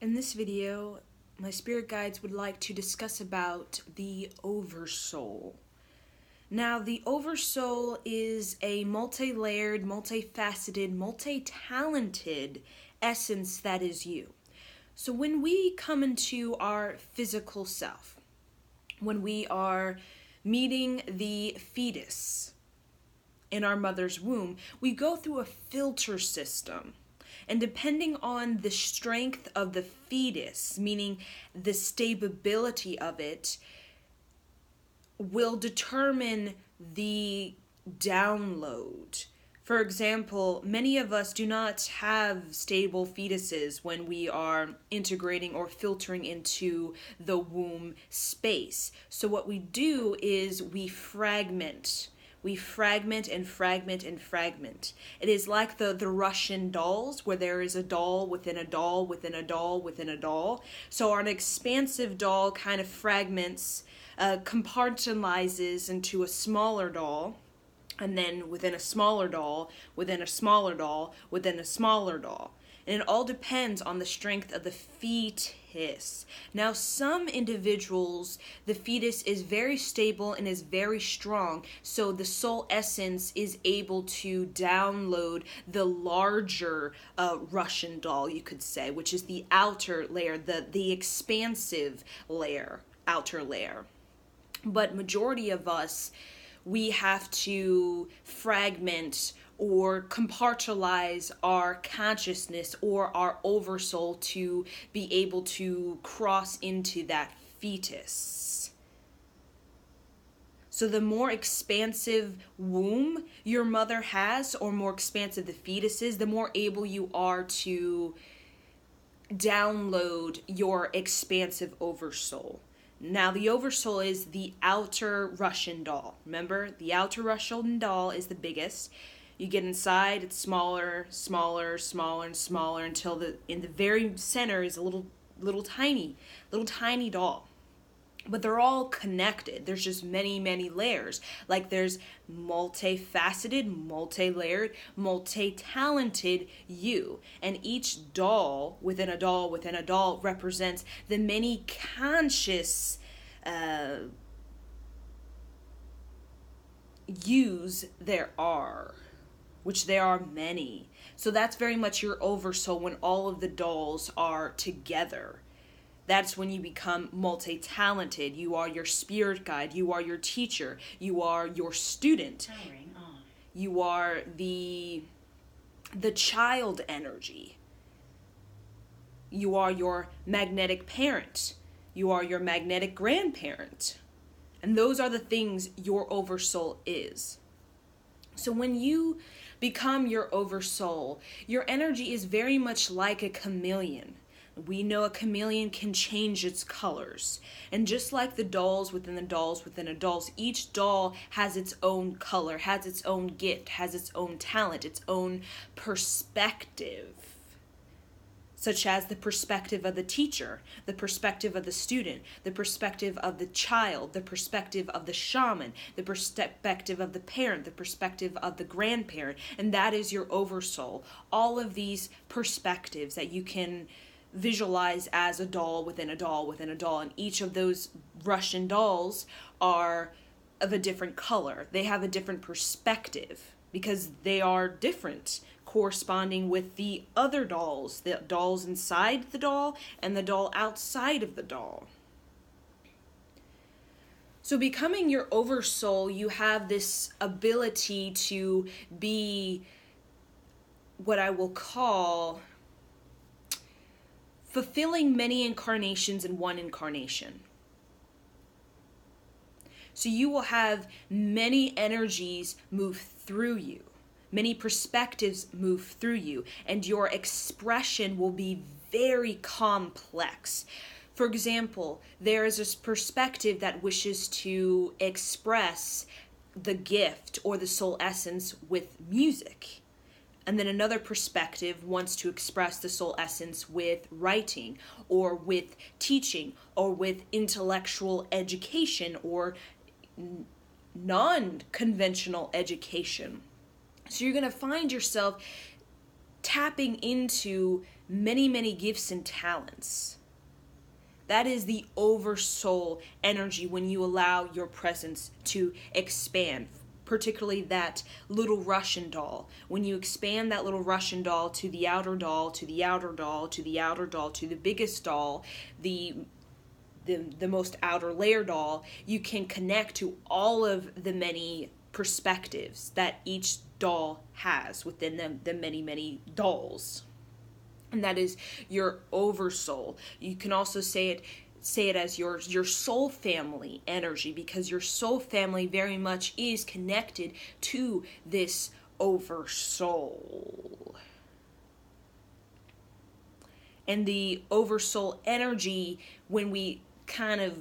In this video, my spirit guides would like to discuss about the Oversoul. Now, the Oversoul is a multi-layered, multifaceted, multi-talented essence that is you. So when we come into our physical self, when we are meeting the fetus in our mother's womb, we go through a filter system. And depending on the strength of the fetus, meaning the stability of it, will determine the download. For example, many of us do not have stable fetuses when we are integrating or filtering into the womb space. So what we do is we fragment. We fragment and fragment and fragment. It is like the Russian dolls, where there is a doll within a doll within a doll within a doll. So an expansive doll kind of fragments, compartmentalizes into a smaller doll, and then within a smaller doll, within a smaller doll, within a smaller doll. And it all depends on the strength of the fetus. Now, some individuals, the fetus is very stable and is very strong, so the soul essence is able to download the larger Russian doll, you could say, which is the outer layer, the expansive layer, outer layer. But majority of us, we have to fragment or compartmentalize our consciousness or our oversoul to be able to cross into that fetus. So the more expansive womb your mother has, or more expansive the fetus is, the more able you are to download your expansive oversoul. Now, the Oversoul is the outer Russian doll. Remember, the outer Russian doll is the biggest. You get inside, it's smaller, smaller, smaller, and smaller until in the very center is a little tiny doll. But they're all connected. There's just many, many layers. Like there's multifaceted, multi-layered, multi-talented you. And each doll within a doll within a doll represents the many conscious yous there are, which there are many. So that's very much your oversoul when all of the dolls are together. That's when you become multi-talented. You are your spirit guide. You are your teacher. You are your student. You are the child energy. You are your magnetic parent. You are your magnetic grandparent. And those are the things your oversoul is. So when you become your oversoul, your energy is very much like a chameleon. We know a chameleon can change its colors. And just like the dolls within the dolls within a dolls, each doll has its own color, has its own gift, has its own talent, its own perspective. Such as the perspective of the teacher, the perspective of the student, the perspective of the child, the perspective of the shaman, the perspective of the parent, the perspective of the grandparent. And that is your oversoul. All of these perspectives that you can visualize as a doll within a doll within a doll, and each of those Russian dolls are of a different color. They have a different perspective because they are different, corresponding with the other dolls, the dolls inside the doll and the doll outside of the doll. So becoming your oversoul, you have this ability to be what I will call fulfilling many incarnations in one incarnation. So you will have many energies move through you, many perspectives move through you, and your expression will be very complex. For example, there is this perspective that wishes to express the gift or the soul essence with music. And then another perspective wants to express the soul essence with writing or with teaching or with intellectual education or non-conventional education. So you're going to find yourself tapping into many, many gifts and talents. That is the oversoul energy when you allow your presence to expand, particularly that little Russian doll. When you expand that little Russian doll to the outer doll, to the outer doll, to the outer doll, to the biggest doll, the most outer layer doll, you can connect to all of the many perspectives that each doll has within them, the many, many dolls. And that is your oversoul. You can also say it as your soul family energy, because your soul family very much is connected to this oversoul. And the oversoul energy, when we kind of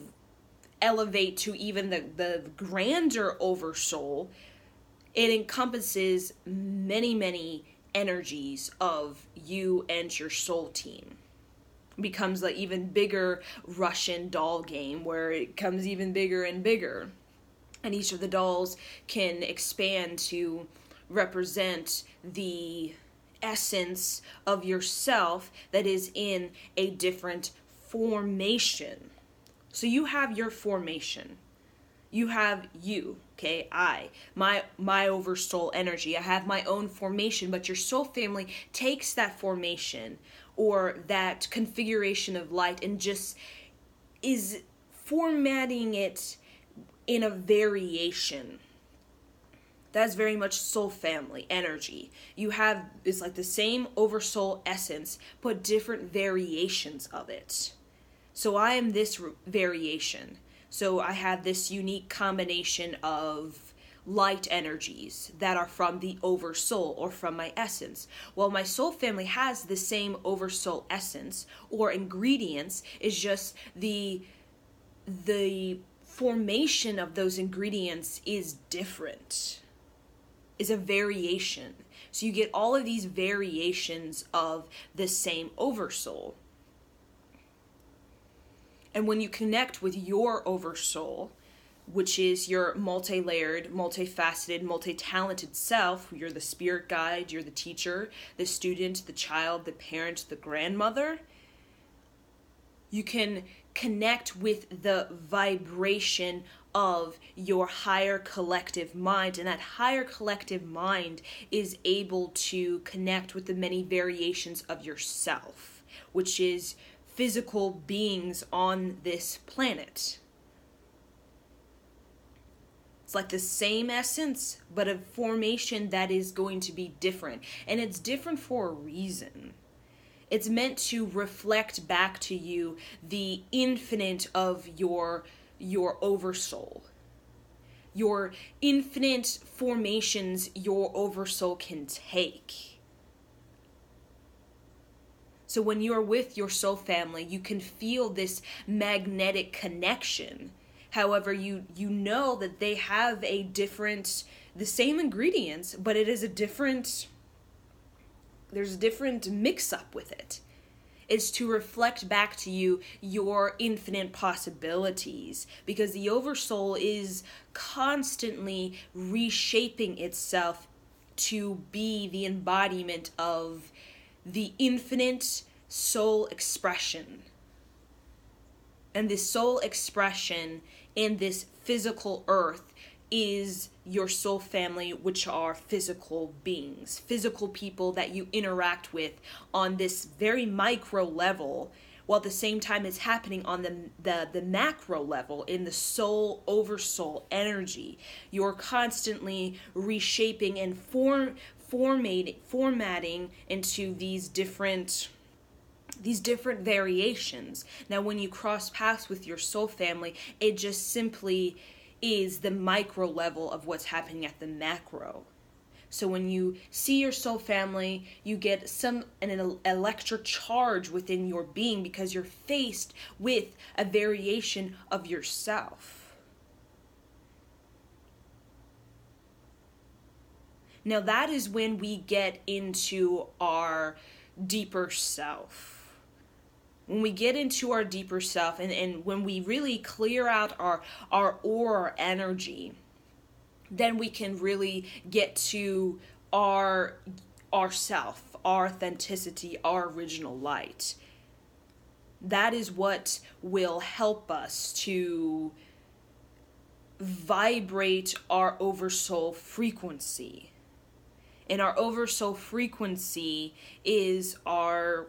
elevate to even the grander oversoul, it encompasses many, many energies of you and your soul team. It becomes like even bigger Russian doll game where it becomes even bigger and bigger. And each of the dolls can expand to represent the essence of yourself that is in a different formation. So you have your formation. You have you, okay? My oversoul energy. I have my own formation, but your soul family takes that formation or that configuration of light and just is formatting it in a variation. That's very much soul family energy. You have, it's like the same oversoul essence, but different variations of it. So I am this variation. So I have this unique combination of light energies that are from the oversoul or from my essence. Well, my soul family has the same oversoul essence or ingredients, is just the formation of those ingredients is different, is a variation. So you get all of these variations of the same oversoul. And when you connect with your oversoul, which is your multi-layered, multifaceted, multi-talented self, you're the spirit guide, you're the teacher, the student, the child, the parent, the grandmother, you can connect with the vibration of your higher collective mind. And that higher collective mind is able to connect with the many variations of yourself, which is physical beings on this planet. It's like the same essence, but a formation that is going to be different. And it's different for a reason. It's meant to reflect back to you the infinite of your oversoul. Your infinite formations your oversoul can take. So when you're with your soul family, you can feel this magnetic connection. However, you know that they have the same ingredients, but it is there's a different mix-up with it. It's to reflect back to you your infinite possibilities, because the oversoul is constantly reshaping itself to be the embodiment of the infinite soul expression. And this soul expression in this physical earth is your soul family, which are physical beings, physical people that you interact with on this very micro level, while at the same time it's happening on the macro level in the soul oversoul energy. You're constantly reshaping and formatting into these different variations. Now, when you cross paths with your soul family, it just simply is the micro level of what's happening at the macro. So when you see your soul family, you get an electric charge within your being, because you're faced with a variation of yourself. Now that is when we get into our deeper self. When we get into our deeper self, and when we really clear out our aura energy, then we can really get to our self, our authenticity, our original light. That is what will help us to vibrate our Oversoul frequency. And our Oversoul frequency is our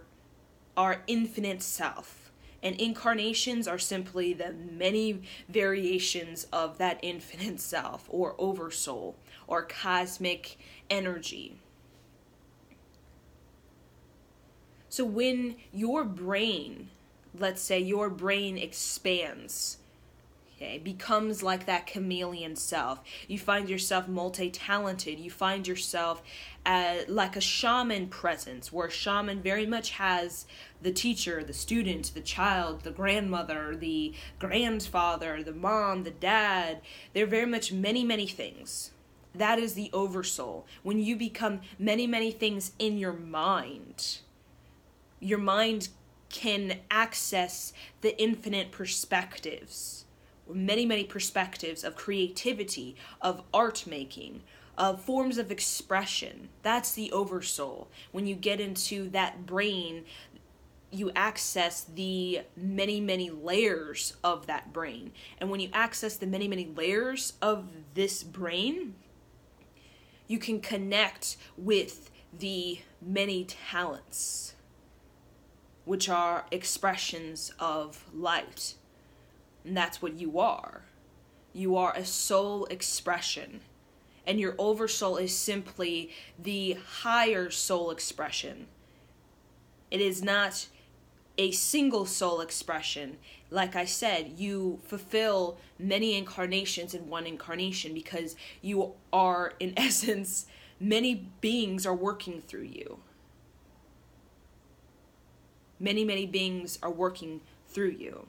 infinite self. And incarnations are simply the many variations of that infinite self, or Oversoul, or cosmic energy. So when your brain, let's say your brain expands, okay, becomes like that chameleon self, you find yourself multi-talented, you find yourself like a shaman presence, where a shaman very much has the teacher, the student, the child, the grandmother, the grandfather, the mom, the dad. They're very much many, many things. That is the Oversoul. When you become many, many things in your mind can access the infinite perspectives, many, many perspectives of creativity, of art making, of forms of expression. That's the Oversoul. When you get into that brain, you access the many, many layers of that brain. And when you access the many, many layers of this brain, you can connect with the many talents, which are expressions of light. And that's what you are. You are a soul expression. And your Oversoul is simply the higher soul expression. It is not a single soul expression. Like I said, you fulfill many incarnations in one incarnation, because you are, in essence, many beings are working through you. Many, many beings are working through you.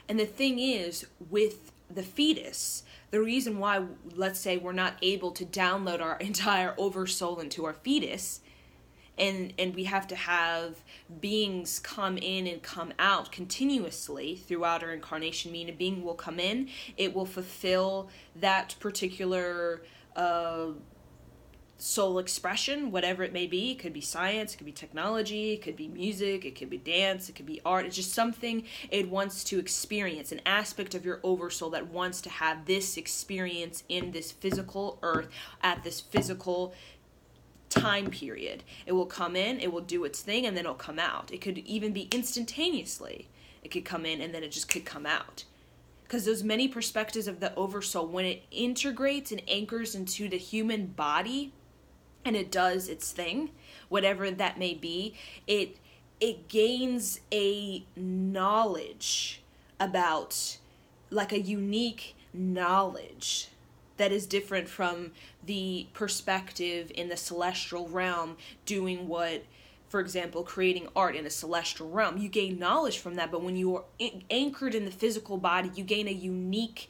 And the thing is, with the fetus, the reason why, let's say, we're not able to download our entire Oversoul into our fetus, and we have to have beings come in and come out continuously throughout our incarnation, meaning a being will come in, it will fulfill that particular soul expression, whatever it may be. It could be science, it could be technology, it could be music, it could be dance, it could be art. It's just something it wants to experience, an aspect of your Oversoul that wants to have this experience in this physical earth at this physical time period. It will come in, it will do its thing, and then it'll come out. It could even be instantaneously. It could come in and then it just could come out. Because those many perspectives of the Oversoul, when it integrates and anchors into the human body, and it does its thing, whatever that may be, it gains a knowledge about, like a unique knowledge that is different from the perspective in the celestial realm, doing what, for example, creating art in a celestial realm. You gain knowledge from that, but when you are anchored in the physical body, you gain a unique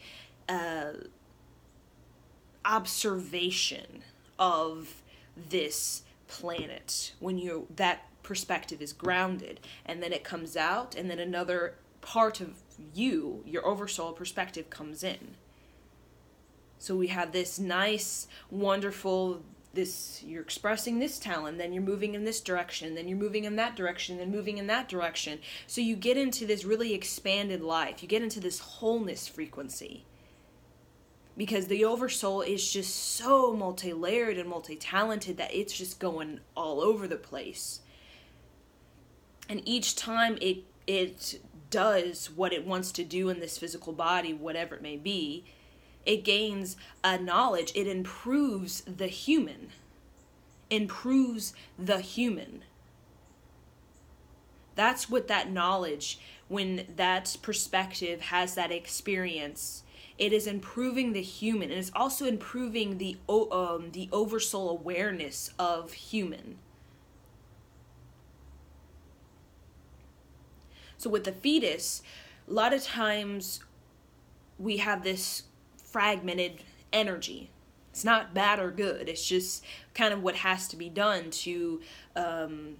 observation of this planet when that perspective is grounded, and then it comes out, and then another part of you, your Oversoul perspective, comes in. So we have this nice, wonderful, you're expressing this talent, then you're moving in this direction, then you're moving in that direction, then moving in that direction. So you get into this really expanded life. You get into this wholeness frequency. Because the Oversoul is just so multi-layered and multi-talented that it's just going all over the place. And each time it does what it wants to do in this physical body, whatever it may be, it gains a knowledge. It improves the human. Improves the human. That's what that knowledge, when that perspective has that experience, it is improving the human, and it's also improving the Oversoul awareness of human. So with the fetus, a lot of times we have this fragmented energy. It's not bad or good. It's just kind of what has to be done to kind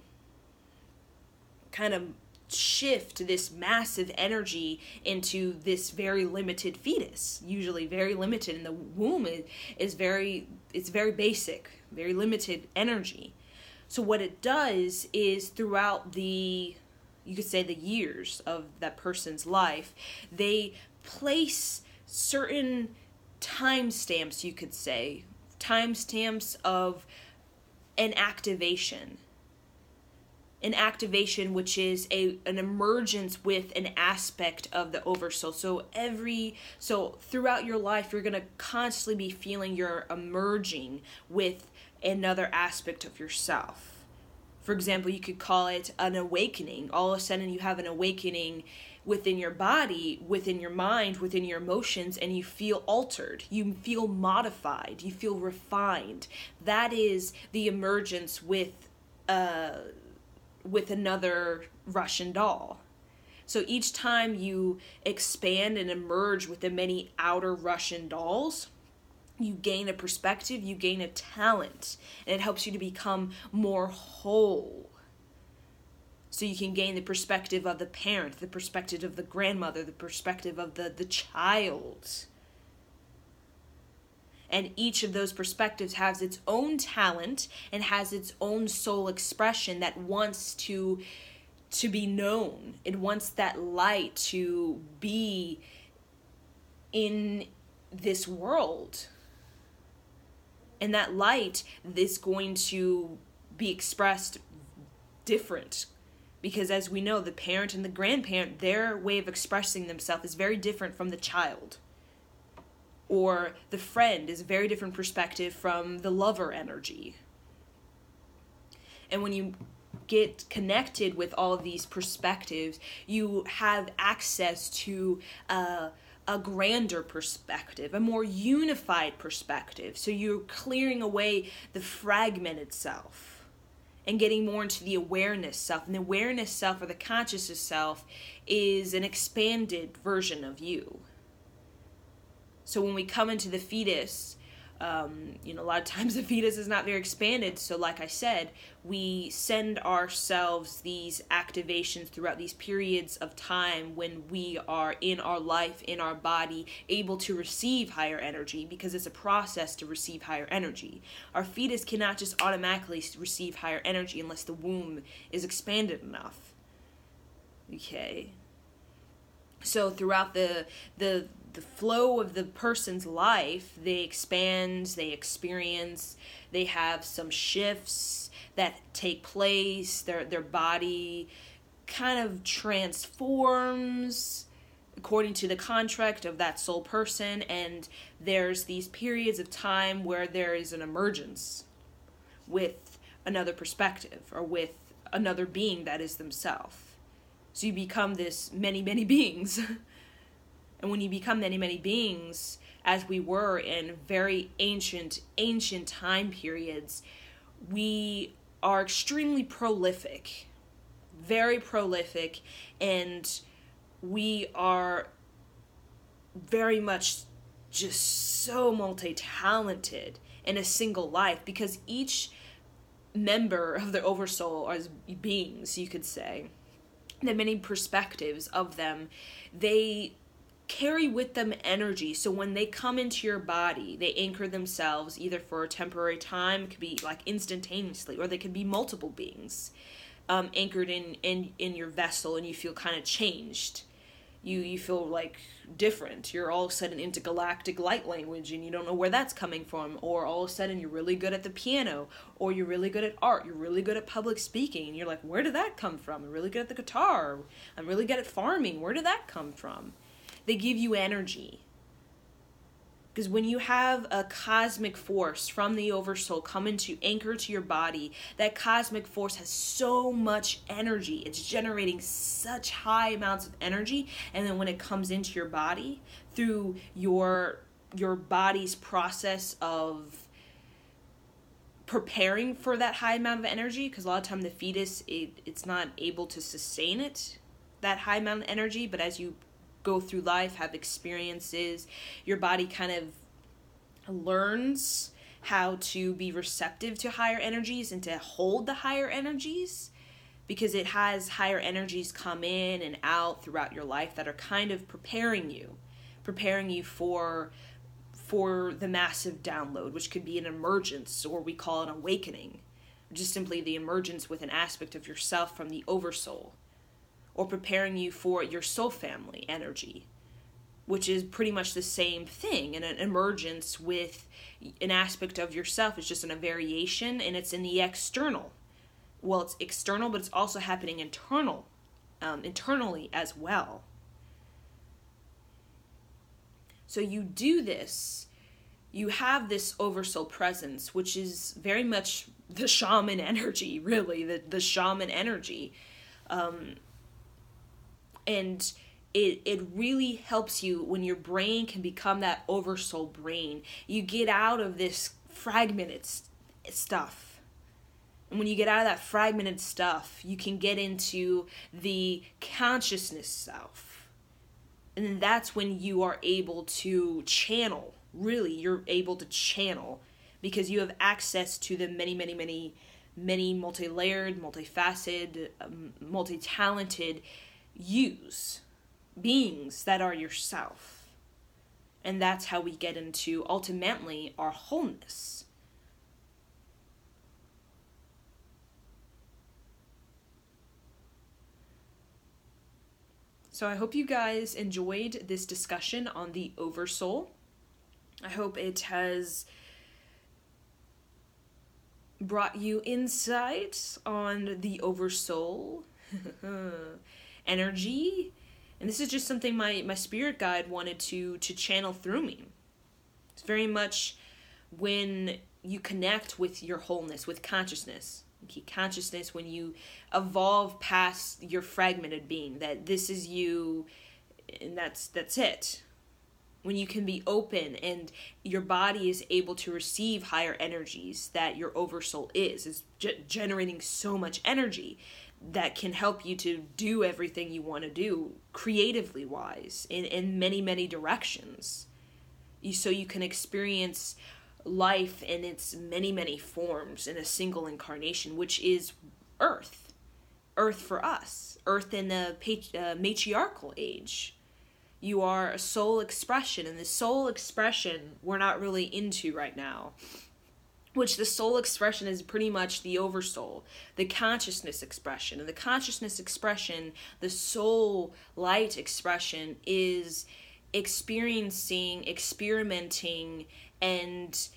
of shift this massive energy into this very limited fetus, usually very limited, and the womb is very basic, very limited energy. So what it does is throughout you could say the years of that person's life, they place certain timestamps, you could say, timestamps of an activation. An activation which is an emergence with an aspect of the Oversoul. So throughout your life, you're going to constantly be feeling you're emerging with another aspect of yourself. For example, you could call it an awakening. All of a sudden you have an awakening within your body, within your mind, within your emotions, and you feel altered. You feel modified. You feel refined. That is the emergence with another Russian doll. So each time you expand and emerge with the many outer Russian dolls, you gain a perspective, you gain a talent, and it helps you to become more whole. So you can gain the perspective of the parent, the perspective of the grandmother, the perspective of the child. And each of those perspectives has its own talent and has its own soul expression that wants to be known. It wants that light to be in this world. And that light is going to be expressed different. Because as we know, the parent and the grandparent, their way of expressing themselves is very different from the child. Or the friend is a very different perspective from the lover energy. And when you get connected with all of these perspectives, you have access to a grander perspective, a more unified perspective. So you're clearing away the fragmented self and getting more into the awareness self. And the awareness self, or the consciousness self, is an expanded version of you. So when we come into the fetus, a lot of times the fetus is not very expanded. So like I said, we send ourselves these activations throughout these periods of time when we are in our life, in our body, able to receive higher energy, because it's a process to receive higher energy. Our fetus cannot just automatically receive higher energy unless the womb is expanded enough. Okay. So throughout the flow of the person's life, they expand, they experience, they have some shifts that take place, their body kind of transforms according to the contract of that soul person, and there's these periods of time where there is an emergence with another perspective or with another being that is themselves. So you become this many, many beings. And when you become many, many beings, as we were in very ancient time periods, we are extremely prolific, very prolific, and we are very much just so multi-talented in a single life, because each member of the Oversoul as beings, you could say, the many perspectives of them, they carry with them energy. So when they come into your body, they anchor themselves either for a temporary time, it could be like instantaneously, or they could be multiple beings anchored in your vessel, and you feel kind of changed. You feel like different. You're all of a sudden into galactic light language and you don't know where that's coming from. Or all of a sudden you're really good at the piano, or you're really good at art, you're really good at public speaking, and you're like, where did that come from? I'm really good at the guitar, I'm really good at farming, where did that come from? They give you energy. Because when you have a cosmic force from the Oversoul come into anchor to your body, that cosmic force has so much energy. It's generating such high amounts of energy. And then when it comes into your body, through your body's process of preparing for that high amount of energy, because a lot of time the fetus, it's not able to sustain it, that high amount of energy, but as you go through life, have experiences, your body kind of learns how to be receptive to higher energies and to hold the higher energies, because it has higher energies come in and out throughout your life that are kind of preparing you for the massive download, which could be an emergence, or we call it an awakening. just simply the emergence with an aspect of yourself from the Oversoul, or preparing you for your soul family energy, which is pretty much the same thing. And an emergence with an aspect of yourself is just a variation, and it's in the external. Well, it's external, but it's also happening internally as well. So you do this, you have this Oversoul presence, which is very much the shaman energy, really, the shaman energy. And it really helps you when your brain can become that Oversoul brain. You get out of this fragmented stuff. And when you get out of that fragmented stuff, you can get into the consciousness self. And then that's when you are able to channel. Really, you're able to channel because you have access to the many multi-layered, multifaceted, multi-talented beings that are yourself. And that's how we get into, ultimately, our wholeness. So I hope you guys enjoyed this discussion on the Oversoul. I hope it has brought you insight on the Oversoul energy. And this is just something my spirit guide wanted to channel through me. It's very much when you connect with your wholeness, with consciousness. Consciousness, when you evolve past your fragmented being, that this is you, and that's it. When you can be open and your body is able to receive higher energies that your Oversoul is generating so much energy that can help you to do everything you want to do creatively wise in many directions. So you can experience life in its many forms in a single incarnation, which is Earth for us, Earth in the matriarchal age. You are a soul expression, and the soul expression we're not really into right now, which the soul expression is pretty much the Oversoul, the consciousness expression. And the consciousness expression, the soul light expression, is experiencing, experimenting, and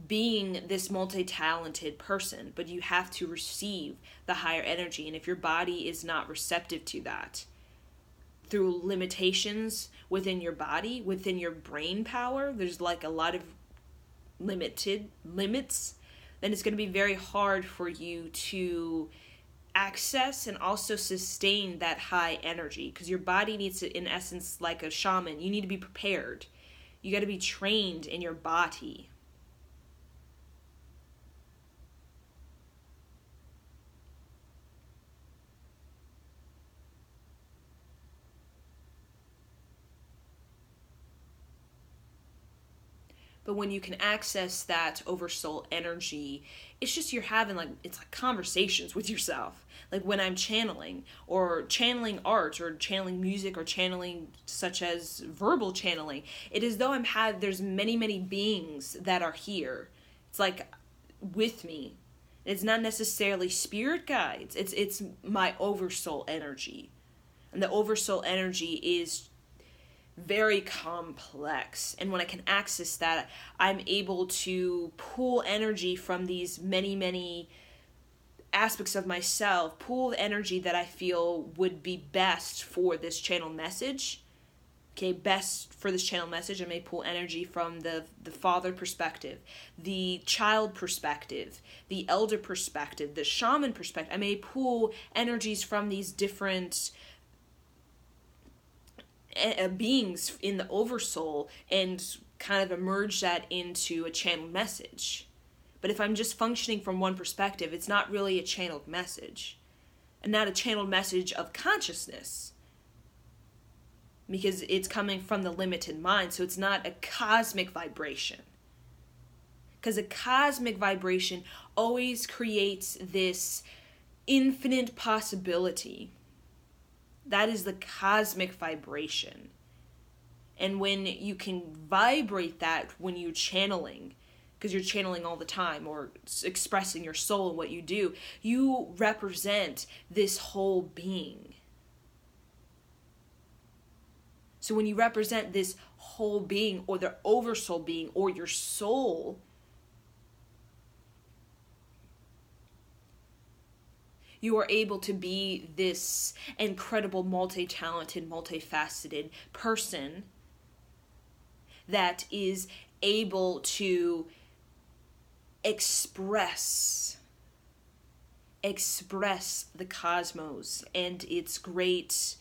being this multi-talented person. But you have to receive the higher energy. And if your body is not receptive to that, through limitations within your body, within your brain power, there's like a lot of limits, then it's going to be very hard for you to access and also sustain that high energy, because your body needs to, in essence, like a shaman, you need to be prepared. You got to be trained in your body. But when you can access that Oversoul energy, it's just you're having it's like conversations with yourself. Like when I'm channeling, or channeling art, or channeling music, or channeling such as verbal channeling, it is though there's many beings that are here. It's like with me. It's not necessarily spirit guides. It's my Oversoul energy. And the Oversoul energy is very complex, and when I can access that, I'm able to pull energy from these many aspects of myself, pull the energy that I feel would be best for this channel message. Best for this channel message, I may pull energy from the father perspective, the child perspective, the elder perspective, the shaman perspective. I may pull energies from these different beings in the Oversoul and kind of emerge that into a channeled message. But if I'm just functioning from one perspective, it's not really a channeled message, and not a channeled message of consciousness, because it's coming from the limited mind, so it's not a cosmic vibration. Because a cosmic vibration always creates this infinite possibility. That is the cosmic vibration. And when you can vibrate that when you're channeling, because you're channeling all the time or expressing your soul in what you do. You represent this whole being. So when you represent this whole being, or the oversoul being, or your soul, you are able to be this incredible, multi-talented, multifaceted person that is able to express the cosmos and its great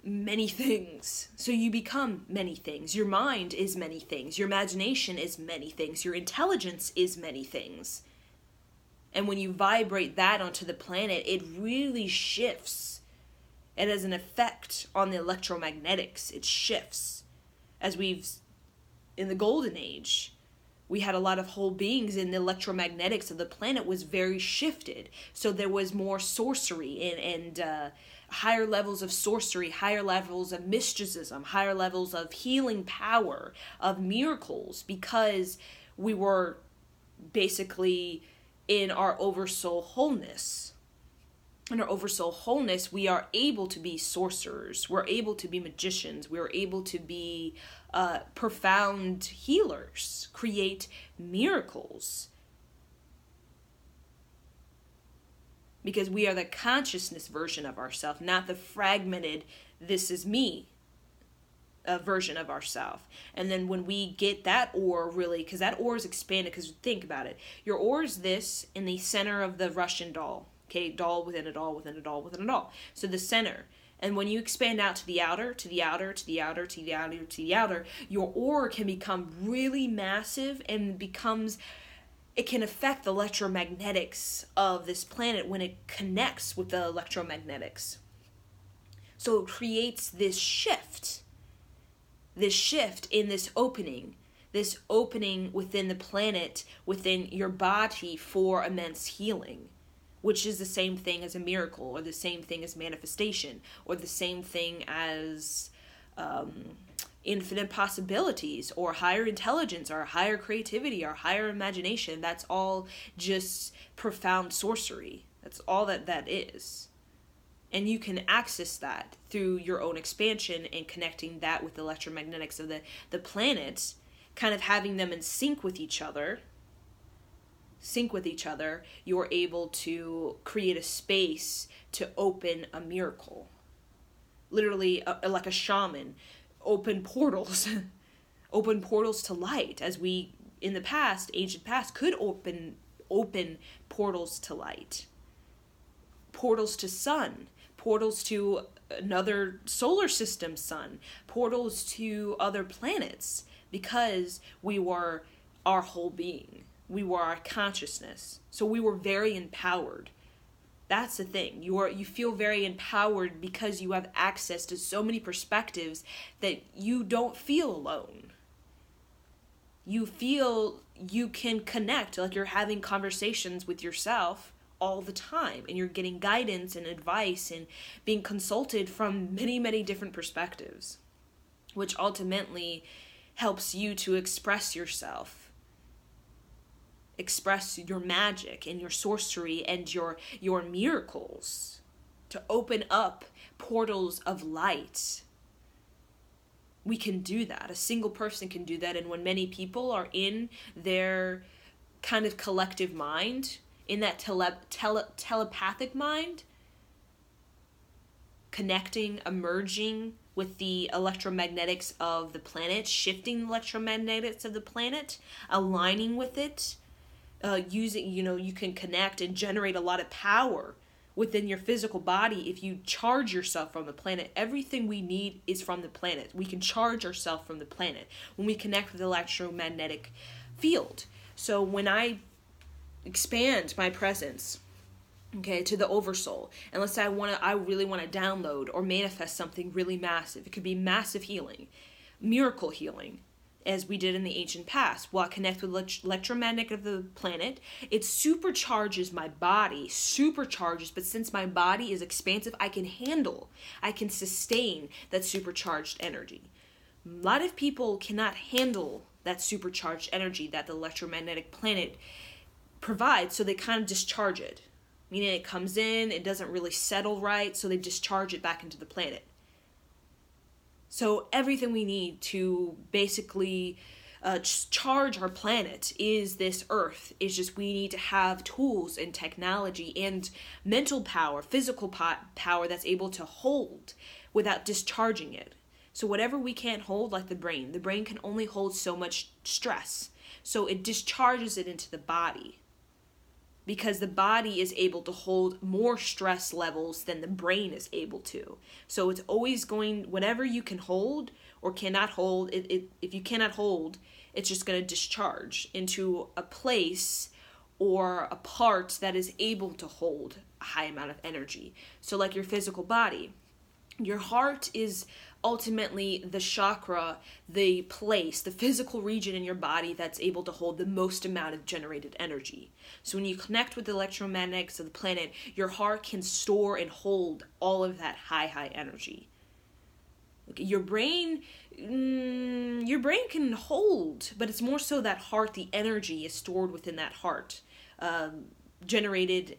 many things. So you become many things. Your mind is many things. Your imagination is many things. Your intelligence is many things. And when you vibrate that onto the planet, it really shifts. It has an effect on the electromagnetics. It shifts. As in the golden age, we had a lot of whole beings, and the electromagnetics of the planet was very shifted. So there was more sorcery and higher levels of sorcery, higher levels of mysticism, higher levels of healing power, of miracles, because we were basically in our oversoul wholeness. In our oversoul wholeness, we are able to be sorcerers. We're able to be magicians. We're able to be profound healers, create miracles. Because we are the consciousness version of ourselves, not the fragmented, this is me version of ourselves. And then when we get that ore, really, because that ore is expanded, because think about it. Your ore is this in the center of the Russian doll. Okay, doll within a doll, within a doll, within a doll. So the center. And when you expand out to the outer, to the outer, to the outer, to the outer, to the outer, your ore can become really massive and it can affect the electromagnetics of this planet when it connects with the electromagnetics. So it creates this shift in this opening within the planet, within your body for immense healing, which is the same thing as a miracle, or the same thing as manifestation, or the same thing as infinite possibilities, or higher intelligence, or higher creativity, or higher imagination. That's all just profound sorcery. That's all that is. And you can access that through your own expansion and connecting that with the electromagnetics of the planets, kind of having them in sync with each other. You're able to create a space to open a miracle. Literally, like a shaman, open portals to light, as we, in the past, ancient past, could open portals to light. Portals to sun, portals to another solar system sun, portals to other planets, because we were our whole being. We were our consciousness. So we were very empowered. That's the thing. You feel very empowered because you have access to so many perspectives that you don't feel alone. You feel you can connect, like you're having conversations with yourself all the time, and you're getting guidance and advice and being consulted from many, many different perspectives, which ultimately helps you to express yourself, express your magic and your sorcery and your miracles, to open up portals of light. We can do that. A single person can do that. And when many people are in their kind of collective mind, in that telepathic mind, connecting, emerging with the electromagnetics of the planet, shifting the electromagnetics of the planet, aligning with it, you can connect and generate a lot of power within your physical body if you charge yourself from the planet. Everything we need is from the planet. We can charge ourselves from the planet when we connect with the electromagnetic field. So when I expand my presence, okay, to the oversoul, and let's say I really want to download or manifest something really massive. It could be massive healing, miracle healing, as we did in the ancient past. While I connect with electromagnetic of the planet, it supercharges my body, but since my body is expansive, I can sustain that supercharged energy. A lot of people cannot handle that supercharged energy that the electromagnetic planet provides, so they kind of discharge it. Meaning it comes in, it doesn't really settle right, so they discharge it back into the planet. So everything we need to basically charge our planet is this Earth. It's just we need to have tools and technology and mental power, physical power that's able to hold without discharging it. So whatever we can't hold, like the brain can only hold so much stress. So it discharges it into the body, because the body is able to hold more stress levels than the brain is able to. So it's always going, whatever you can hold or cannot hold, if you cannot hold, it's just going to discharge into a place or a part that is able to hold a high amount of energy. So like your physical body, your heart is ultimately the chakra, the place, the physical region in your body that's able to hold the most amount of generated energy. So when you connect with the electromagnetics of the planet, your heart can store and hold all of that high energy. Your brain can hold, but it's more so that heart, the energy is stored within that heart, generated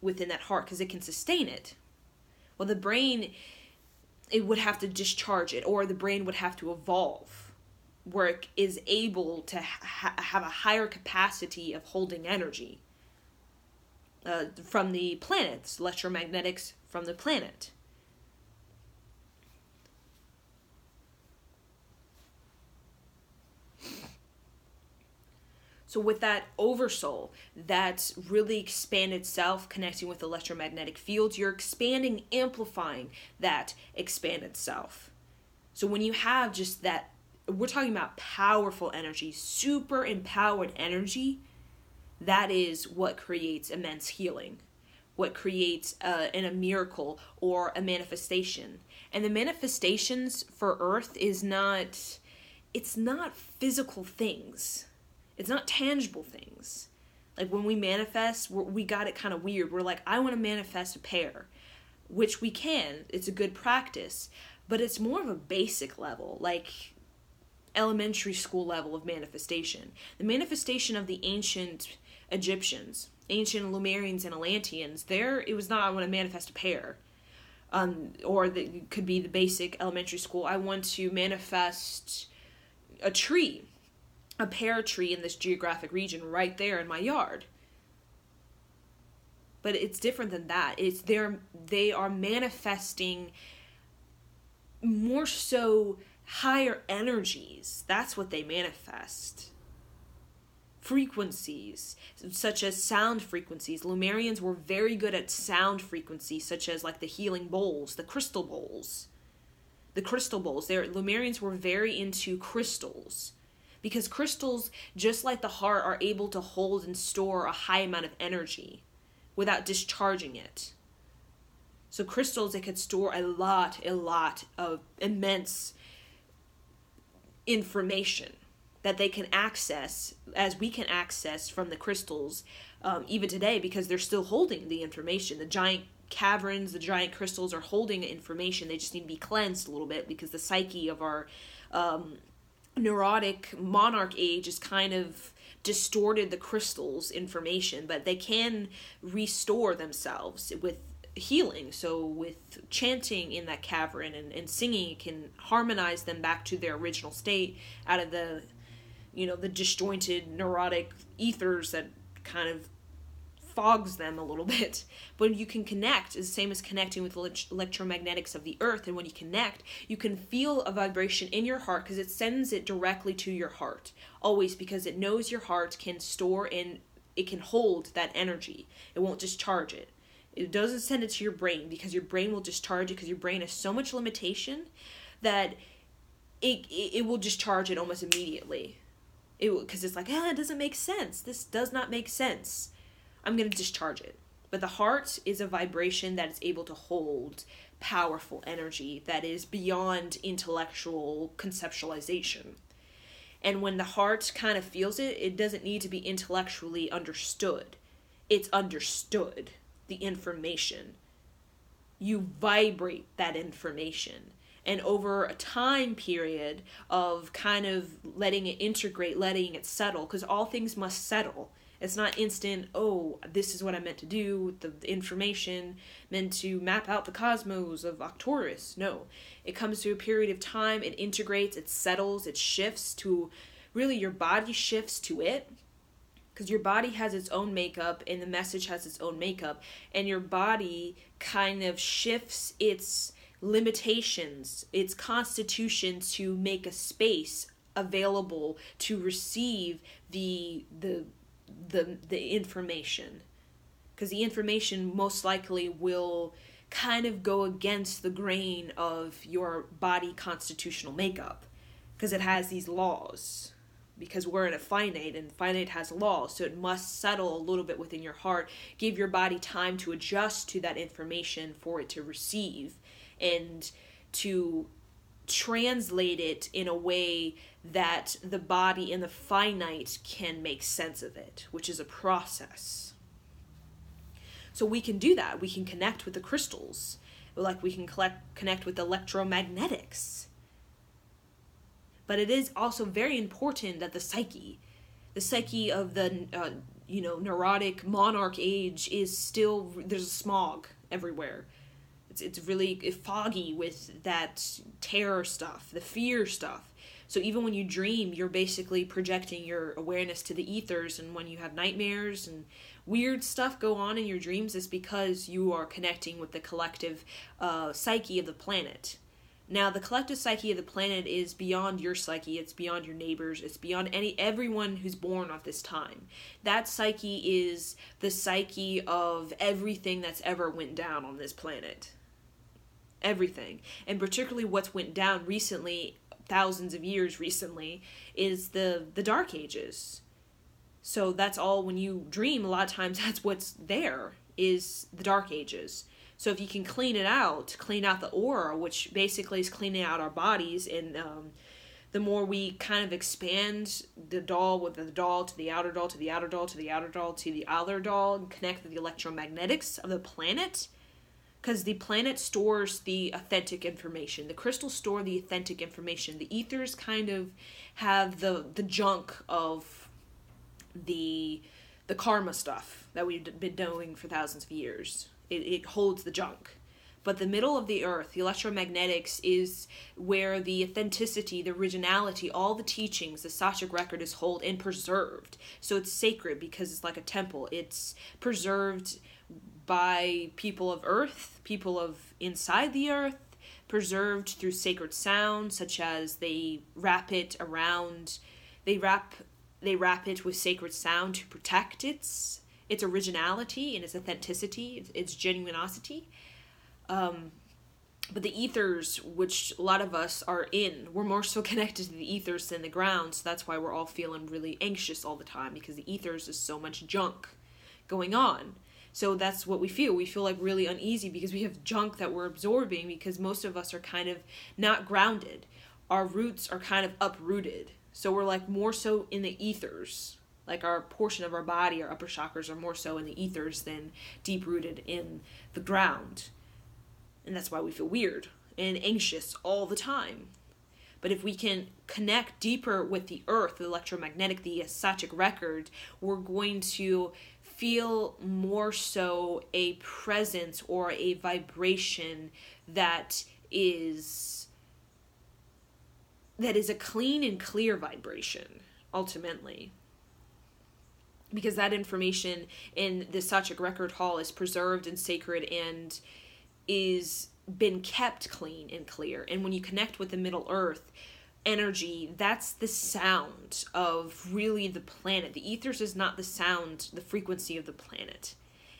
within that heart, because it can sustain it. Well, the brain, it would have to discharge it, or the brain would have to evolve, where it is able to have a higher capacity of holding energy from the planets, electromagnetics from the planet. So with that oversoul, that really expanded self connecting with electromagnetic fields, you're expanding, amplifying that expanded self. So when you have just that, we're talking about powerful energy, super empowered energy, that is what creates immense healing, what creates a miracle or a manifestation. And the manifestations for Earth it's not physical things. It's not tangible things. Like when we manifest, we got it kind of weird. We're like, I want to manifest a pair, which we can. It's a good practice, but it's more of a basic level, like elementary school level of manifestation. The manifestation of the ancient Egyptians, ancient Lemurians and Atlanteans, it was not, I want to manifest a pair. Or it could be the basic elementary school, I want to manifest a tree. A pear tree in this geographic region right there in my yard. But it's different than that. They are manifesting more so higher energies. That's what they manifest. Frequencies, such as sound frequencies. Lemurians were very good at sound frequencies, such as like the healing bowls, the crystal bowls. Lemurians were very into crystals. Because crystals, just like the heart, are able to hold and store a high amount of energy without discharging it. So crystals, it could store a lot of immense information that they can access, as we can access from the crystals even today, because they're still holding the information. The giant caverns, the giant crystals are holding information. They just need to be cleansed a little bit, because the psyche of our neurotic monarch age is kind of distorted the crystals information, but they can restore themselves with healing. So with chanting in that cavern and singing, it can harmonize them back to their original state out of the disjointed neurotic ethers that kind of fogs them a little bit. But you can connect, is the same as connecting with electromagnetics of the earth. And when you connect, you can feel a vibration in your heart, because it sends it directly to your heart, always, because it knows your heart can store and it can hold that energy. It won't discharge it. It doesn't send it to your brain, because your brain will discharge it, because your brain has so much limitation that it will discharge it almost immediately. Because it's like, it doesn't make sense. This does not make sense. I'm going to discharge it. But the heart is a vibration that is able to hold powerful energy that is beyond intellectual conceptualization. And when the heart kind of feels it, it doesn't need to be intellectually understood. It's understood, the information. You vibrate that information. And over a time period of kind of letting it integrate, letting it settle, because all things must settle. It's not instant, oh, this is what I meant to do with the information meant to map out the cosmos of Arcturus. No. It comes to a period of time, it integrates, it settles, it shifts to, really your body shifts to it. Because your body has its own makeup and the message has its own makeup. And your body kind of shifts its limitations, its constitution to make a space available to receive the information, because the information most likely will kind of go against the grain of your body constitutional makeup, because it has these laws, because we're in a finite, and finite has laws, so it must settle a little bit within your heart, give your body time to adjust to that information for it to receive, and to translate it in a way that the body and the finite can make sense of it, which is a process. So we can do that. We can connect with the crystals, like we can connect with electromagnetics. But it is also very important that the psyche of the neurotic monarch age is still, there's a smog everywhere. It's really foggy with that terror stuff, the fear stuff. So even when you dream, you're basically projecting your awareness to the ethers, and when you have nightmares and weird stuff go on in your dreams, it's because you are connecting with the collective psyche of the planet. Now, the collective psyche of the planet is beyond your psyche, it's beyond your neighbors, it's beyond everyone who's born at this time. That psyche is the psyche of everything that's ever went down on this planet. Everything. And particularly what's went down recently, thousands of years recently, is the Dark Ages. So that's all, when you dream, a lot of times that's what's there, is the Dark Ages. So if you can clean out the aura, which basically is cleaning out our bodies, and the more we kind of expand the doll with the doll to the outer doll, to the outer doll, to the outer doll, to the outer doll, and connect with the electromagnetics of the planet, because the planet stores the authentic information. The crystals store the authentic information. The ethers kind of have the junk of the karma stuff that we've been doing for thousands of years. It holds the junk. But the middle of the earth, the electromagnetics, is where the authenticity, the originality, all the teachings, the Sachic record is held and preserved. So it's sacred because it's like a temple. It's preserved by people of earth, people of inside the earth, preserved through sacred sound, such as they wrap it with sacred sound to protect its originality and its authenticity, its genuinosity. But the ethers, which a lot of us are in, we're more so connected to the ethers than the ground, so that's why we're all feeling really anxious all the time, because the ethers is so much junk going on. So that's what we feel. We feel like really uneasy because we have junk that we're absorbing, because most of us are kind of not grounded. Our roots are kind of uprooted. So we're like more so in the ethers. Like our portion of our body, our upper chakras, are more so in the ethers than deep-rooted in the ground. And that's why we feel weird and anxious all the time. But if we can connect deeper with the earth, the electromagnetic, the Sachic record, we're going to feel more so a presence or a vibration that is a clean and clear vibration, ultimately. Because that information in the Sachic record hall is preserved and sacred and is been kept clean and clear. And when you connect with the Middle Earth energy, that's the sound of really the planet. The ethers is not the sound, the frequency of the planet.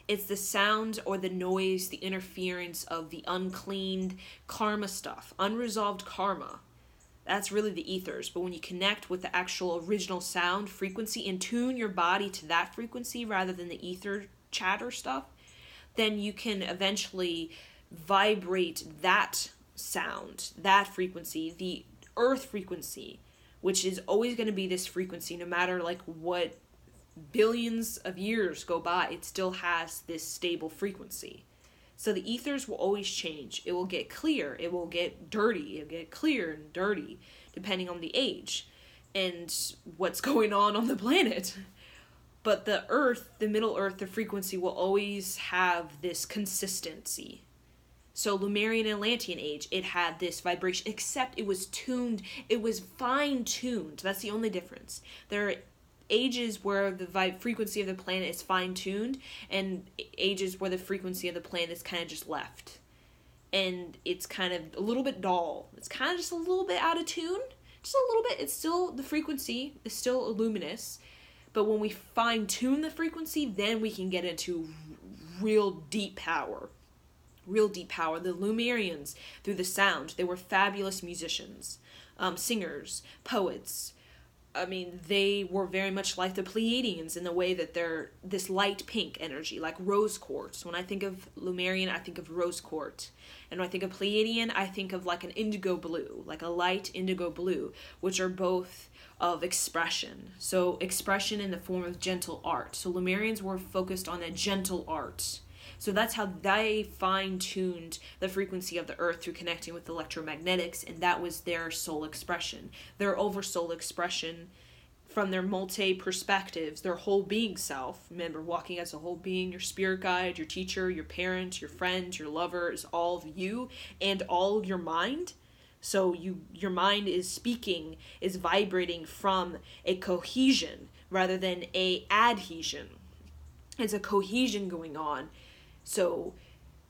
It's the sound or the noise, the interference of the uncleaned karma stuff, unresolved karma. That's really the ethers. But when you connect with the actual original sound frequency and tune your body to that frequency rather than the ether chatter stuff, then you can eventually vibrate that sound, that frequency, the earth frequency, which is always going to be this frequency no matter like what billions of years go by. It still has this stable frequency. So the ethers will always change. It will get clear. It will get dirty. It'll get clear and dirty, depending on the age and what's going on the planet. But the earth, the Middle Earth, the frequency will always have this consistency. So Lemurian and Atlantean age, it had this vibration, except it was tuned, it was fine-tuned. That's the only difference. There are ages where the frequency of the planet is fine-tuned, and ages where the frequency of the planet is kind of just left. And it's kind of a little bit dull. It's kind of just a little bit out of tune. Just a little bit. It's still, the frequency is still luminous. But when we fine-tune the frequency, then we can get into real deep power. Real deep power. The Lemurians, through the sound, they were fabulous musicians, singers, poets. I mean, they were very much like the Pleiadians in the way that they're this light pink energy, like rose quartz. When I think of Lemurian, I think of rose quartz. And when I think of Pleiadian, I think of like an indigo blue, like a light indigo blue, which are both of expression. So expression in the form of gentle art. So Lemurians were focused on a gentle art. So that's how they fine-tuned the frequency of the earth through connecting with electromagnetics, and that was their soul expression. Their oversoul expression from their multi-perspectives, their whole being self. Remember, walking as a whole being, your spirit guide, your teacher, your parent, your friend, your lover is all of you and all your mind. So your mind is speaking, is vibrating from a cohesion rather than a adhesion. It's a cohesion going on. So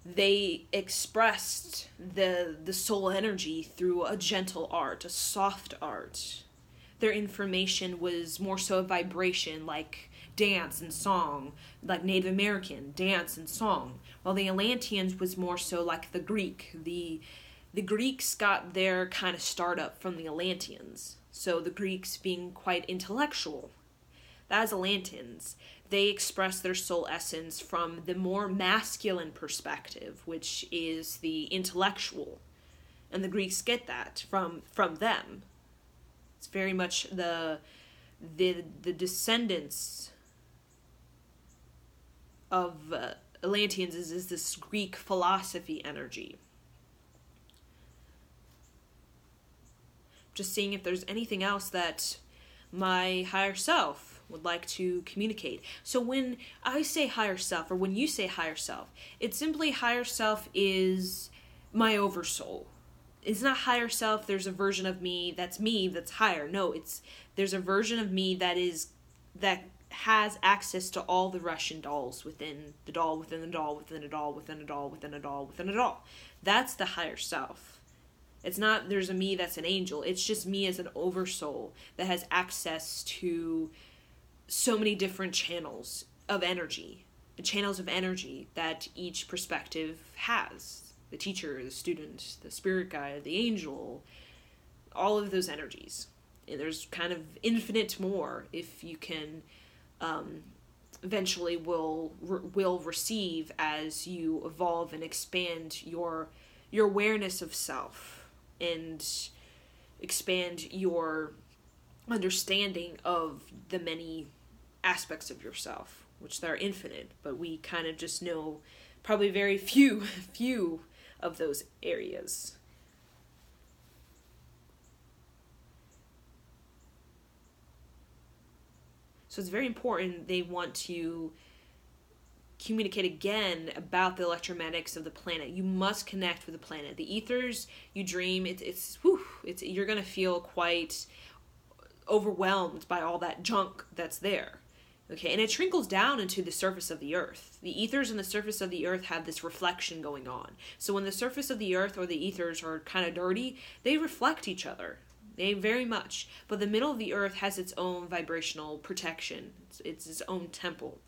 they expressed the soul energy through a gentle art, a soft art. Their information was more so a vibration, like dance and song, like Native American dance and song, while the Atlanteans was more so like the Greek. The Greeks got their kind of startup from the Atlanteans, so the Greeks being quite intellectual. That's Atlanteans. They express their soul essence from the more masculine perspective, which is the intellectual. And the Greeks get that from them. It's very much the descendants of Atlanteans is this Greek philosophy energy. Just seeing if there's anything else that my higher self would like to communicate. So when I say higher self, or when you say higher self, it's simply higher self is my oversoul. It's not higher self, there's a version of me that's higher. No, there's a version of me that has access to all the Russian dolls within the doll, within the doll, within a doll, within a doll, within a doll, within a doll. That's the higher self. It's not there's a me that's an angel. It's just me as an oversoul that has access to so many different channels of energy. The channels of energy that each perspective has. The teacher, the student, the spirit guide, the angel, all of those energies. And there's kind of infinite more if you can eventually will receive as you evolve and expand your awareness of self and expand your understanding of the many aspects of yourself, which they're infinite, but we kind of just know probably very few of those areas. So it's very important. They want to communicate again about the electromagnetics of the planet. You must connect with the planet. The ethers, you dream, it's you're going to feel quite overwhelmed by all that junk that's there. Okay, and it trickles down into the surface of the earth. The ethers and the surface of the earth have this reflection going on. So when the surface of the earth or the ethers are kind of dirty, they reflect each other. They very much. But the middle of the earth has its own vibrational protection. It's its own temple.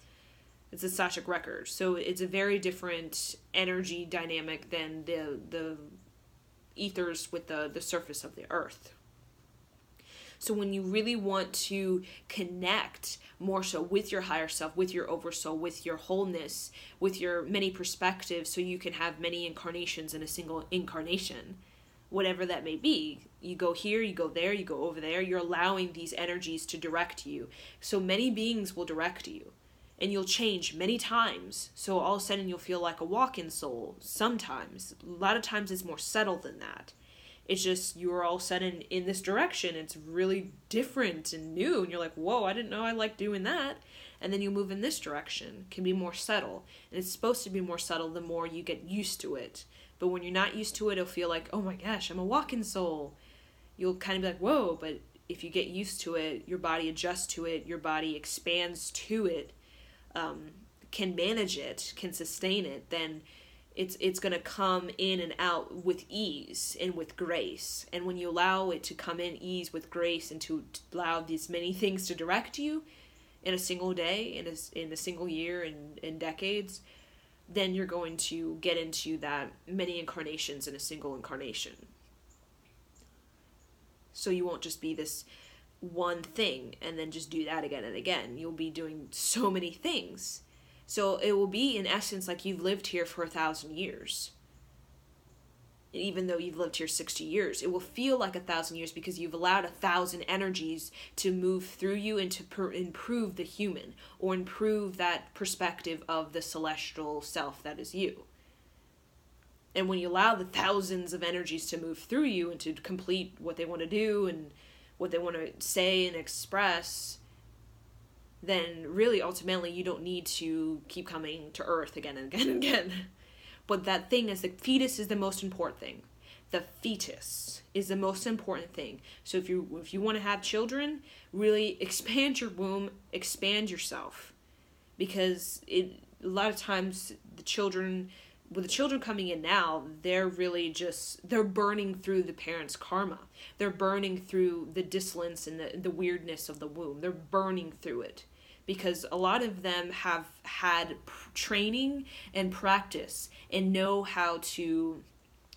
It's a Akashic record. So it's a very different energy dynamic than the ethers with the surface of the earth. So when you really want to connect more so with your higher self, with your oversoul, with your wholeness, with your many perspectives, so you can have many incarnations in a single incarnation, whatever that may be. You go here, you go there, you go over there. You're allowing these energies to direct you. So many beings will direct you. and you'll change many times. So all of a sudden you'll feel like a walk-in soul sometimes. A lot of times it's more subtle than that. It's just you're all of a sudden in this direction. It's really different and new, and you're like, whoa, I didn't know I liked doing that. And then you move in this direction. It can be more subtle. And it's supposed to be more subtle the more you get used to it. But when you're not used to it, it'll feel like, oh my gosh, I'm a walk-in soul. You'll kind of be like, whoa, but if you get used to it, your body adjusts to it, your body expands to it, can manage it, can sustain it, then it's going to come in and out with ease and with grace. And when you allow it to come in ease with grace and to allow these many things to direct you in a single day, in a single year, in decades, then you're going to get into that many incarnations in a single incarnation. So you won't just be this one thing and then just do that again and again. You'll be doing so many things. So it will be, in essence, like you've lived here for 1,000 years. Even though you've lived here 60 years, it will feel like 1,000 years because you've allowed 1,000 energies to move through you and to improve the human, or improve that perspective of the celestial self that is you. And when you allow the thousands of energies to move through you and to complete what they want to do and what they want to say and express, then really ultimately you don't need to keep coming to Earth again and again and again. But that thing is, the fetus is the most important thing. The fetus is the most important thing. So if you want to have children, really expand your womb, expand yourself. Because a lot of times with the children coming in now, they're burning through the parents' karma. They're burning through the dissonance and the weirdness of the womb. They're burning through it. Because a lot of them have had training and practice and know how to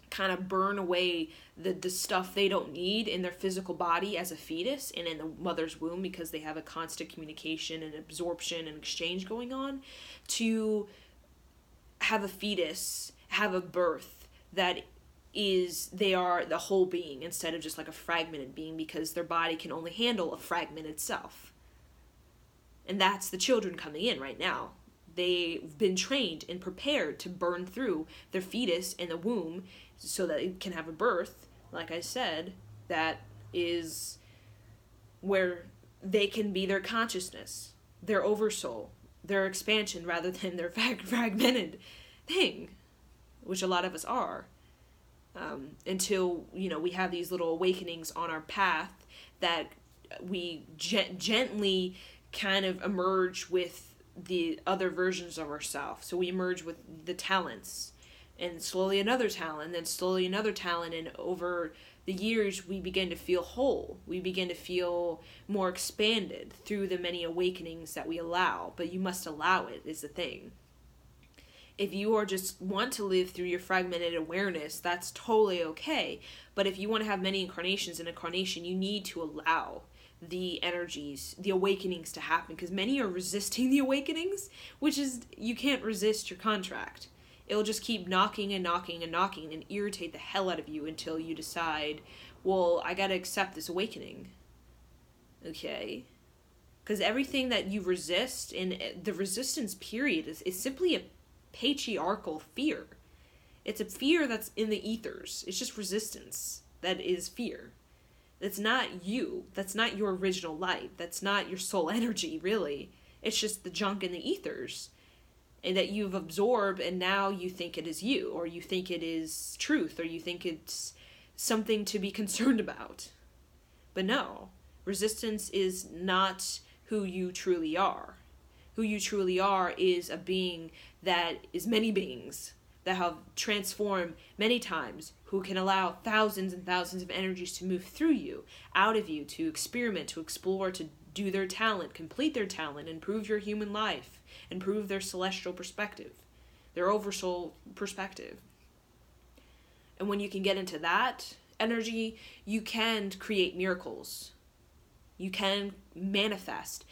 kind of burn away the stuff they don't need in their physical body as a fetus and in the mother's womb, because they have a constant communication and absorption and exchange going on, to have a fetus, have a birth that they are the whole being instead of just like a fragmented being, because their body can only handle a fragmented self. And that's the children coming in right now. They've been trained and prepared to burn through their fetus in the womb so that it can have a birth, like I said, that is where they can be their consciousness, their oversoul, their expansion, rather than their fragmented thing, which a lot of us are. Until, we have these little awakenings on our path that we gently kind of emerge with the other versions of ourselves. So we emerge with the talents, and slowly another talent, and then slowly another talent, and over the years we begin to feel whole. We begin to feel more expanded through the many awakenings that we allow. But you must allow it, is the thing. If you are just want to live through your fragmented awareness, that's totally okay. But if you want to have many incarnations in incarnation, you need to allow the energies, the awakenings to happen, because many are resisting the awakenings, which is, you can't resist your contract. It'll just keep knocking and knocking and knocking and irritate the hell out of you until you decide, well, I gotta accept this awakening. Okay? Because everything that you resist, and the resistance period is simply a patriarchal fear. It's a fear that's in the ethers. It's just resistance that is fear. That's not you. That's not your original light. That's not your soul energy, really. It's just the junk in the ethers, and that you've absorbed, and now you think it is you, or you think it is truth, or you think it's something to be concerned about. But no, resistance is not who you truly are. Who you truly are is a being that is many beings that have transformed many times, who can allow thousands and thousands of energies to move through you, out of you, to experiment, to explore, to do their talent, complete their talent, improve your human life, improve their celestial perspective, their oversoul perspective. And when you can get into that energy, you can create miracles. You can manifest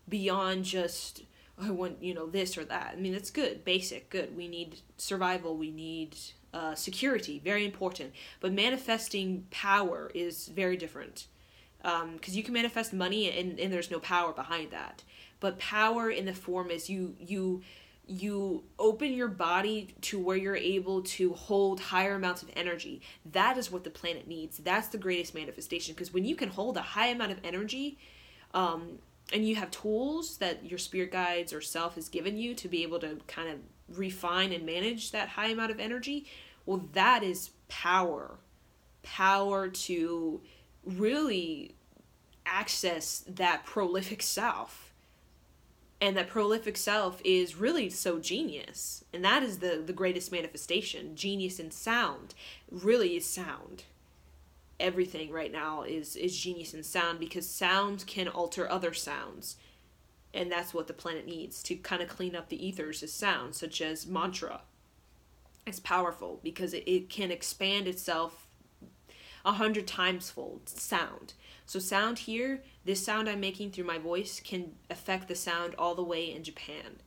beyond just, I want, this or that. I mean, it's good, basic, good. We need survival, we need security, very important. But manifesting power is very different. Because you can manifest money and there's no power behind that. But power in the form is you open your body to where you're able to hold higher amounts of energy. That is what the planet needs. That's the greatest manifestation, because when you can hold a high amount of energy, and you have tools that your spirit guides or self has given you to be able to kind of refine and manage that high amount of energy, well, that is power. Power to really access that prolific self. And that prolific self is really so genius. And that is the greatest manifestation. Genius in sound. Really is sound. Everything right now is genius in sound, because sound can alter other sounds. And that's what the planet needs to kind of clean up the ethers, is sound, such as mantra. It's powerful because it can expand itself 100 times fold. Sound. So sound here, this sound I'm making through my voice can affect the sound all the way in Japan.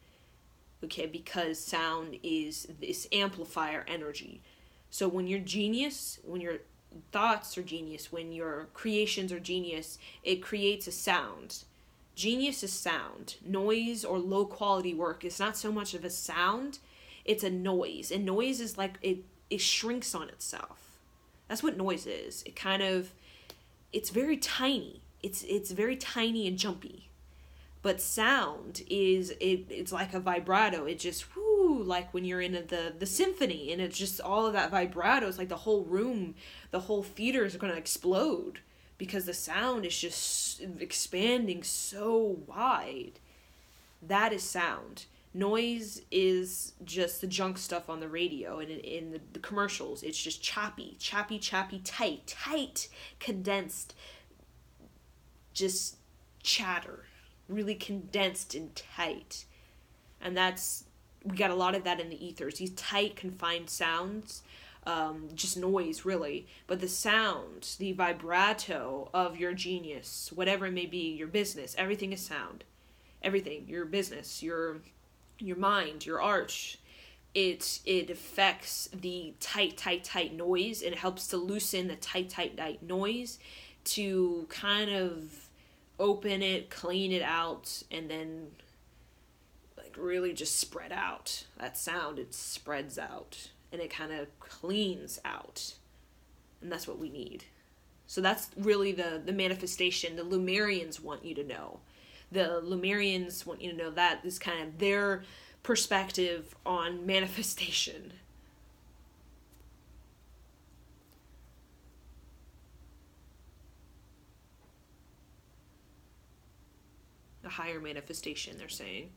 Okay, because sound is this amplifier energy. So when you're genius, when your thoughts are genius, when your creations are genius, it creates a sound. Genius is sound. Noise or low quality work is not so much of a sound, it's a noise. And noise is like, it shrinks on itself. That's what noise is. It's very tiny. It's very tiny and jumpy. But sound it's like a vibrato. It just, whoo, like when you're in the symphony, and it's just all of that vibrato. It's like the whole room, the whole theater is going to explode, because the sound is just expanding so wide. That is sound. Noise is just the junk stuff on the radio and in the commercials. It's just choppy, tight, condensed, just chatter, really condensed and tight. And we got a lot of that in the ethers, these tight, confined sounds, just noise, really. But the sound, the vibrato of your genius, whatever it may be, your business, everything is sound. Everything, your business, your mind, your art, it affects the tight noise, and it helps to loosen the tight noise to kind of open it, clean it out, and then like really just spread out. That sound, it spreads out, and it kind of cleans out. And that's what we need. So that's really the manifestation the Lemurians want you to know. The Lemurians want you to know that is kind of their perspective on manifestation. A higher manifestation, they're saying.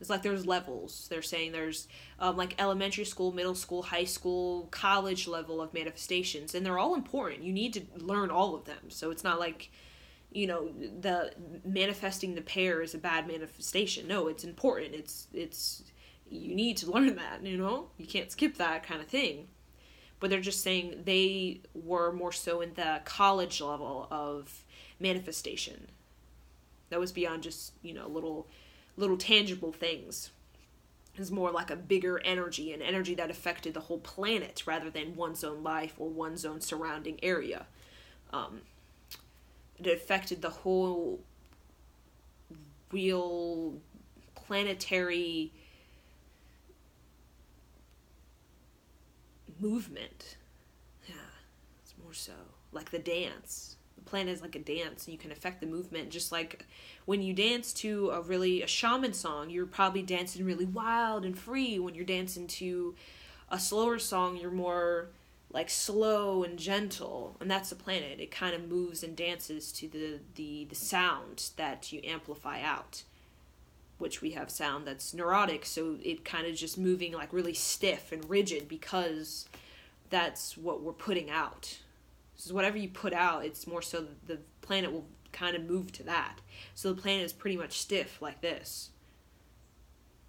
It's like there's levels. They're saying there's like elementary school, middle school, high school, college level of manifestations. And they're all important. You need to learn all of them. So it's not like, the manifesting the pear is a bad manifestation. No, it's important. It's you need to learn that, you can't skip that kind of thing. But they're just saying they were more so in the college level of manifestation. That was beyond just, little tangible things. It's more like a bigger energy, an energy that affected the whole planet rather than one's own life or one's own surrounding area. It affected the whole real planetary movement. Yeah, it's more so like the dance. The planet is like a dance, and you can affect the movement. Just like when you dance to a shaman song, you're probably dancing really wild and free. When you're dancing to a slower song, you're more like slow and gentle, and that's the planet. It kind of moves and dances to the sound that you amplify out, which we have sound that's neurotic, so it kind of just moving like really stiff and rigid, because that's what we're putting out. So whatever you put out, it's more so the planet will kind of move to that. So the planet is pretty much stiff like this,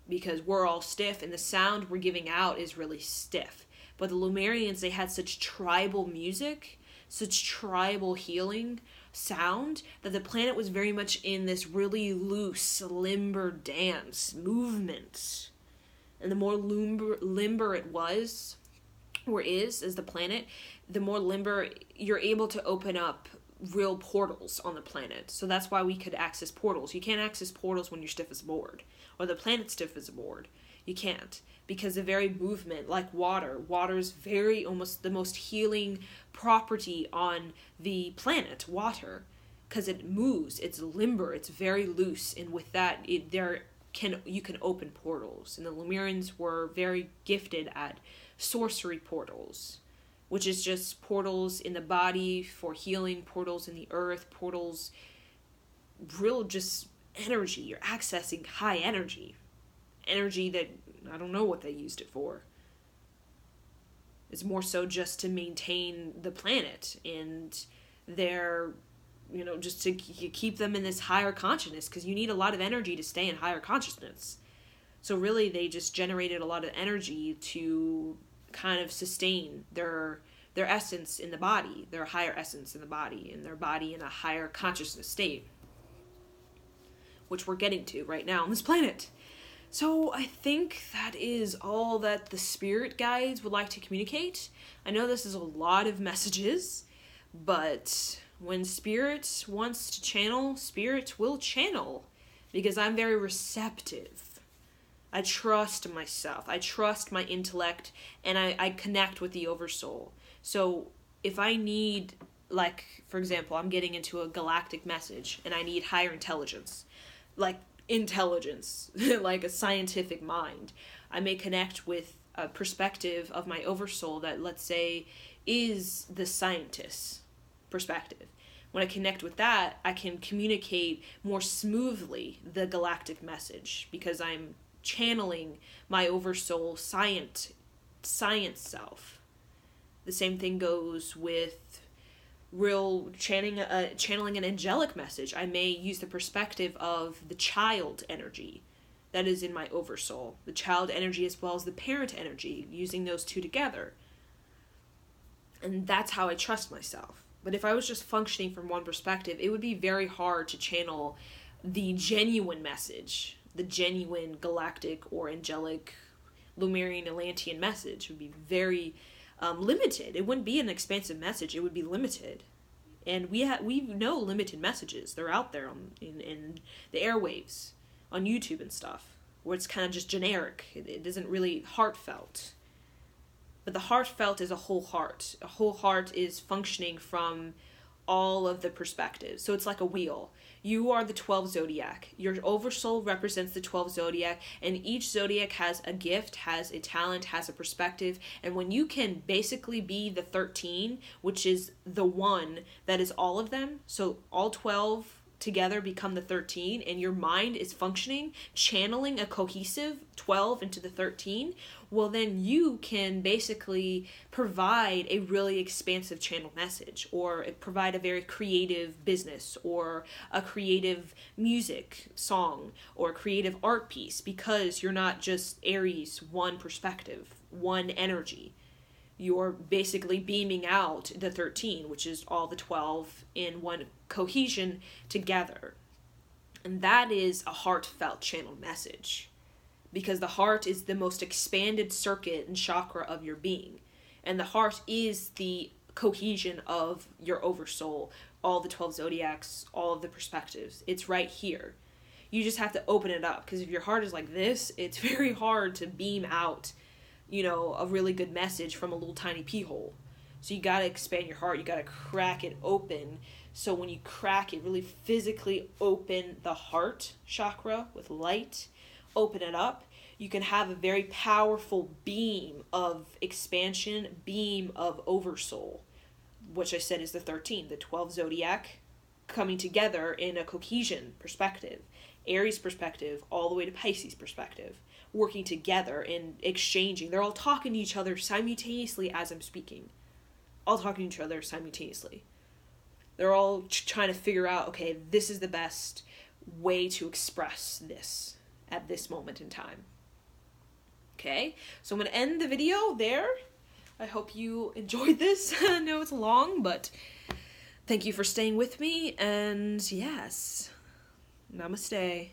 because we're all stiff, and the sound we're giving out is really stiff. But the Lemurians, they had such tribal music, such tribal healing sound, that the planet was very much in this really loose, limber dance movement. And the more limber it was, or is, as the planet, the more limber you're able to open up real portals on the planet. So that's why we could access portals. You can't access portals when you're stiff as a board, or the planet's stiff as a board. You can't, because the very movement, like water's very almost the most healing property on the planet, water, because it moves, it's limber, it's very loose, and with that, you can open portals. And the Lemurians were very gifted at sorcery portals, which is just portals in the body for healing, portals in the earth, portals, real just energy. You're accessing high energy that I don't know what they used it for. It's more so just to maintain the planet and their, just to keep them in this higher consciousness, because you need a lot of energy to stay in higher consciousness. So really they just generated a lot of energy to kind of sustain their essence in the body, their higher essence in the body, and their body in a higher consciousness state, which we're getting to right now on this planet. So I think that is all that the spirit guides would like to communicate. I know this is a lot of messages, but when spirit wants to channel, spirit will channel, because I'm very receptive. I trust myself. I trust my intellect, and I connect with the Oversoul. So if I need, like, for example, I'm getting into a galactic message, and I need higher intelligence, like a scientific mind, I may connect with a perspective of my Oversoul that, let's say, is the scientist's perspective. When I connect with that, I can communicate more smoothly the galactic message, because I'm channeling my Oversoul science self. The same thing goes with real channeling an angelic message. I may use the perspective of the child energy that is in my Oversoul, the child energy as well as the parent energy, using those two together. And that's how I trust myself. But if I was just functioning from one perspective, it would be very hard to channel the genuine message, the genuine galactic or angelic Lemurian Atlantean message. It would be very limited. It wouldn't be an expansive message. It would be limited. And we know limited messages. They're out there in the airwaves, on YouTube and stuff, where it's kind of just generic. It isn't really heartfelt. But the heartfelt is a whole heart. A whole heart is functioning from all of the perspectives. So it's like a wheel. You are the 12 zodiac. Your Oversoul represents the 12 zodiac, and each zodiac has a gift, has a talent, has a perspective. And when you can basically be the 13, which is the one that is all of them, so all 12 together become the 13, and your mind is functioning, channeling a cohesive 12 into the 13, well, then you can basically provide a really expansive channel message, or provide a very creative business, or a creative music song, or a creative art piece, because you're not just Aries, one perspective, one energy. You're basically beaming out the 13, which is all the 12 in one cohesion together. And that is a heartfelt channeled message, because the heart is the most expanded circuit and chakra of your being. And the heart is the cohesion of your Oversoul, all the 12 zodiacs, all of the perspectives. It's right here. You just have to open it up, because if your heart is like this, it's very hard to beam out a really good message from a little tiny pee hole. So you gotta expand your heart, you gotta crack it open. So when you crack it, really physically open the heart chakra with light, open it up, you can have a very powerful beam of expansion, beam of Oversoul, which I said is the 13, the 12 zodiac coming together in a cohesion perspective. Aries perspective all the way to Pisces perspective, working together and exchanging. They're all talking to each other simultaneously as I'm speaking. All talking to each other simultaneously. They're all trying to figure out, okay, this is the best way to express this at this moment in time. Okay, so I'm going to end the video there. I hope you enjoyed this. I know it's long, but thank you for staying with me, and yes, namaste.